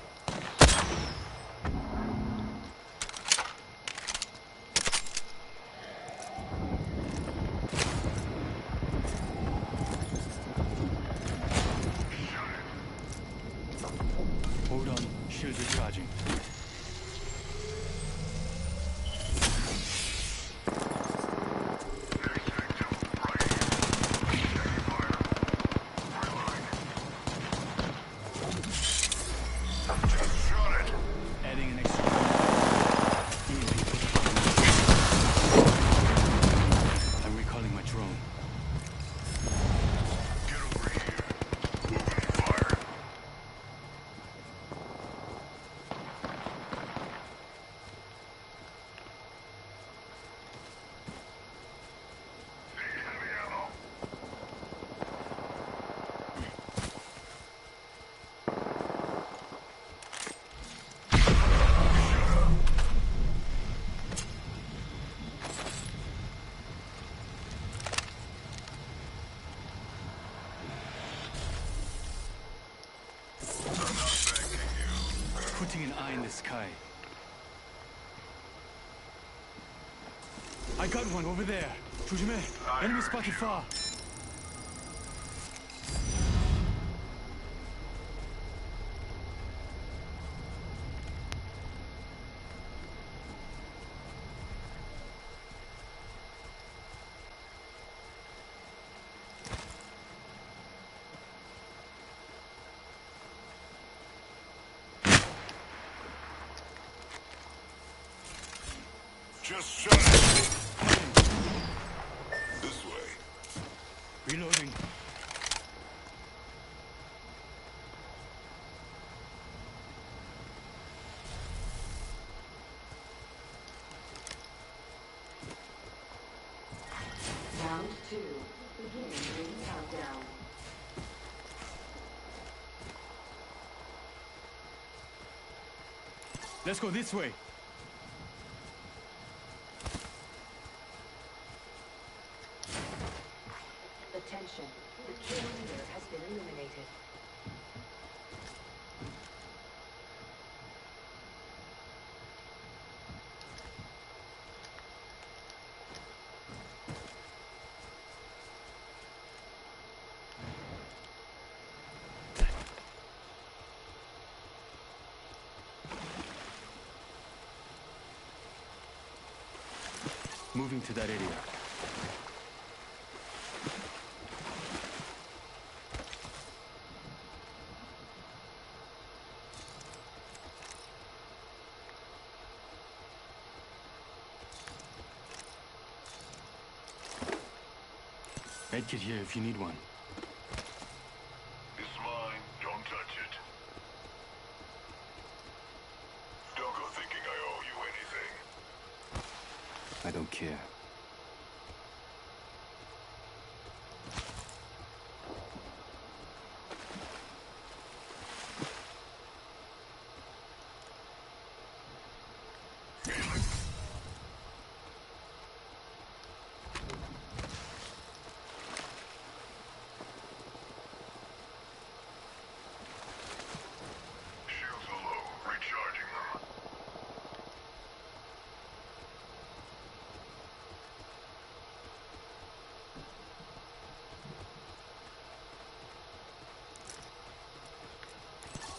Hold on. Shields recharging. Adding an extra. I'm recalling my drone. Get over here. Opening fire. Need heavy ammo. I'm not thanking you. Putting an eye in the sky. I got one over there. 조심해. Enemy spotted far. Just shut it. This way. Reloading. Round 2. Beginning ring countdown. Let's go this way. Attention. The kill leader has been eliminated. Moving to that area. Medkit here if you need one. It's mine. Don't touch it. Don't go thinking I owe you anything. I don't care. Shields are low. Recharging them.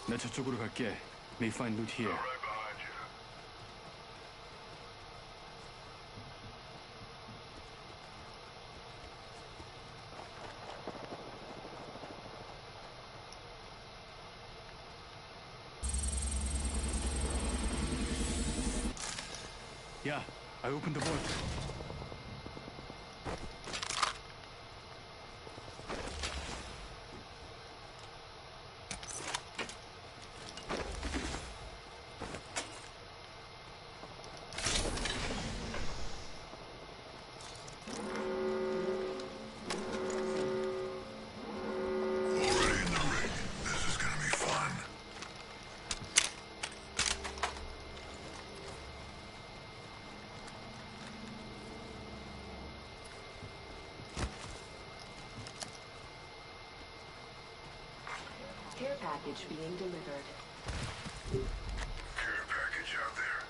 나 저쪽으로 갈게. May find loot here. Right behind you. Yeah, I opened the vault. Already in the ring. This is gonna be fun. Care package being delivered. Care package out there.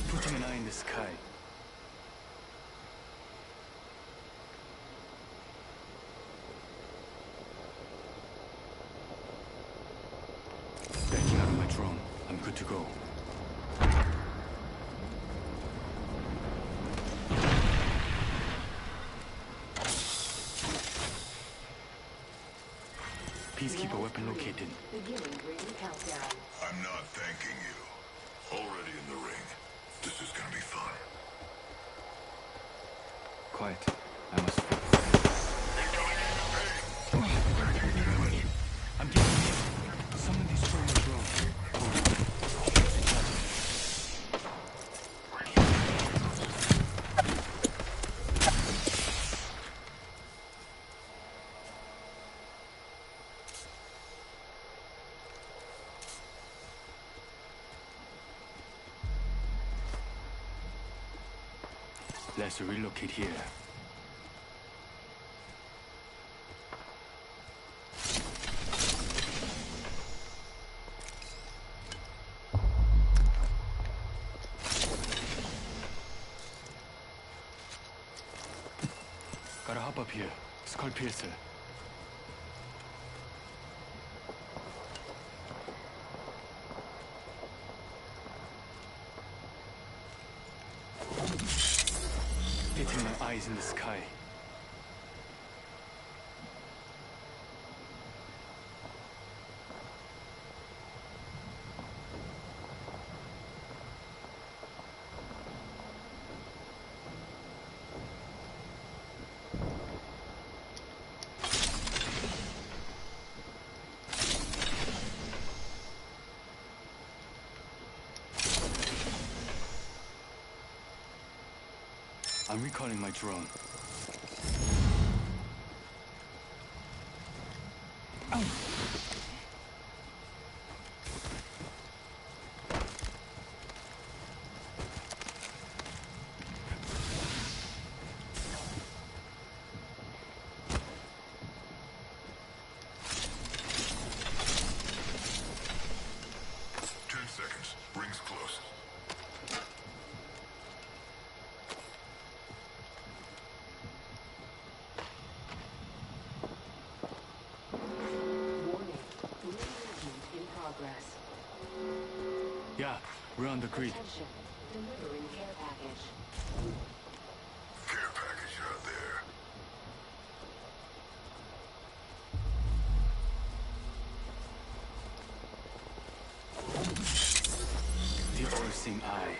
Putting an eye in the sky. Backing out of my drone. I'm good to go. Peacekeeper weapon located. Beginning ring countdown. I'm not thanking you. Already in the ring. This is gonna be fun. Quiet. I must. I'm getting hit. Someone destroy my drone. Hold on. Let's relocate here. Gotta hop up here. Skull piercer. Getting my eyes in the sky. I'm recalling my drone. Yeah, we're on the grid. Attention. Delivering care package. Care package out there. The all-seeing eye.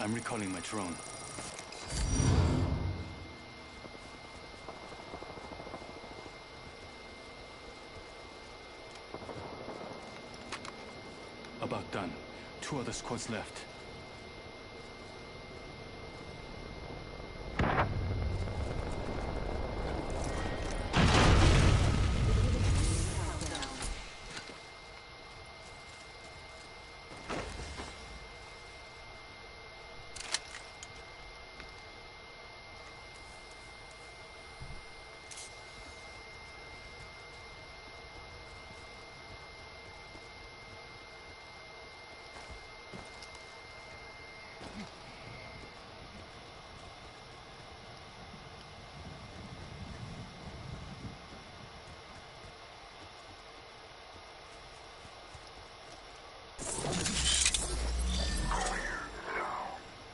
I'm recalling my drone. About done. 2 other squads left.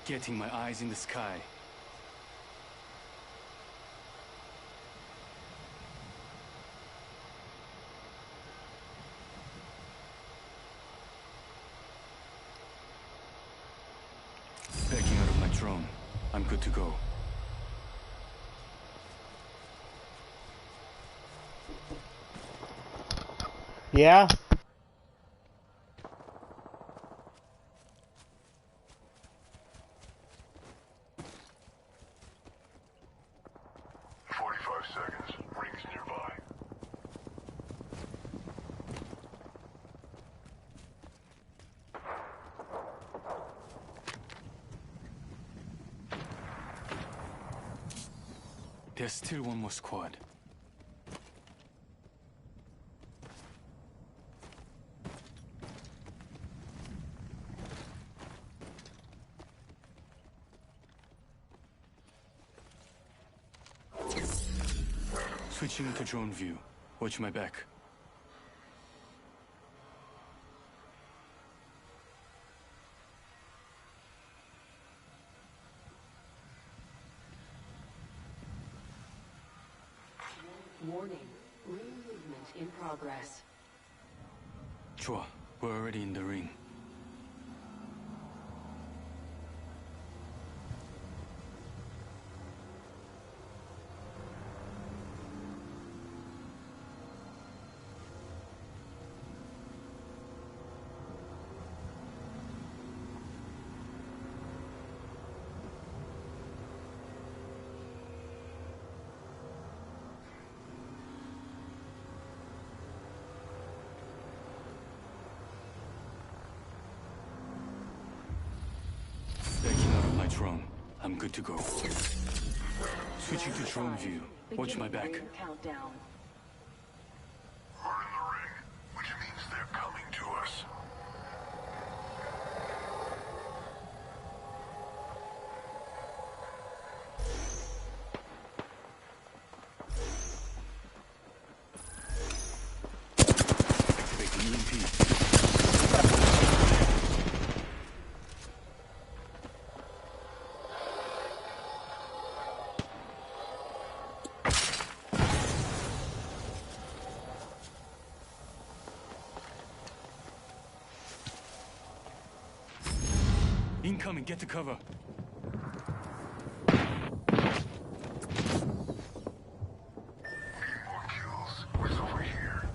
Getting my eyes in the sky. Backing out of my drone. I'm good to go. Yeah? There's still one more squad. Switching into drone view. Watch my back. Warning. Ring movement in progress. 좋아, we're already in the ring. Backing out of my drone. I'm good to go. Switching to drone view. Watch my back. Countdown. We're in the ring, which means they're coming to us. Activating EMP. Incoming, get to cover. More kills. What's over here?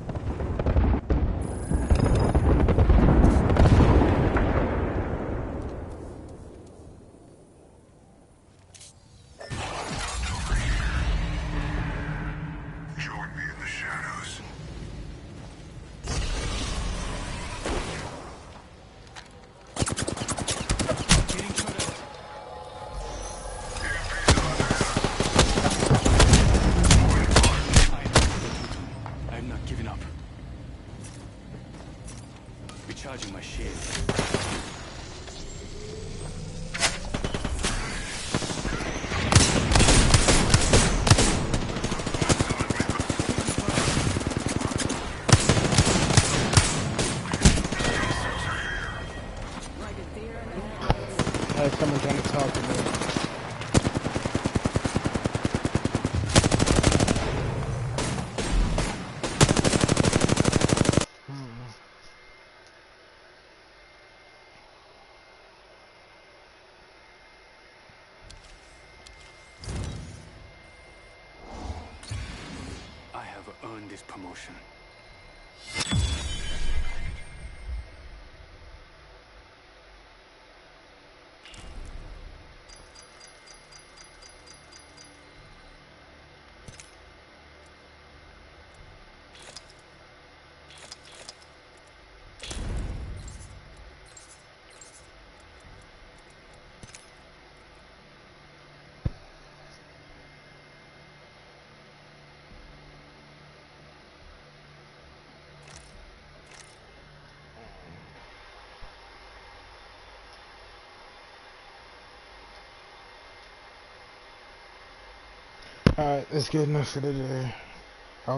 Recharging my shield. Like a deer in the headlights. There's someone trying to talk to me. I have earned this promotion. Alright, that's good enough for today.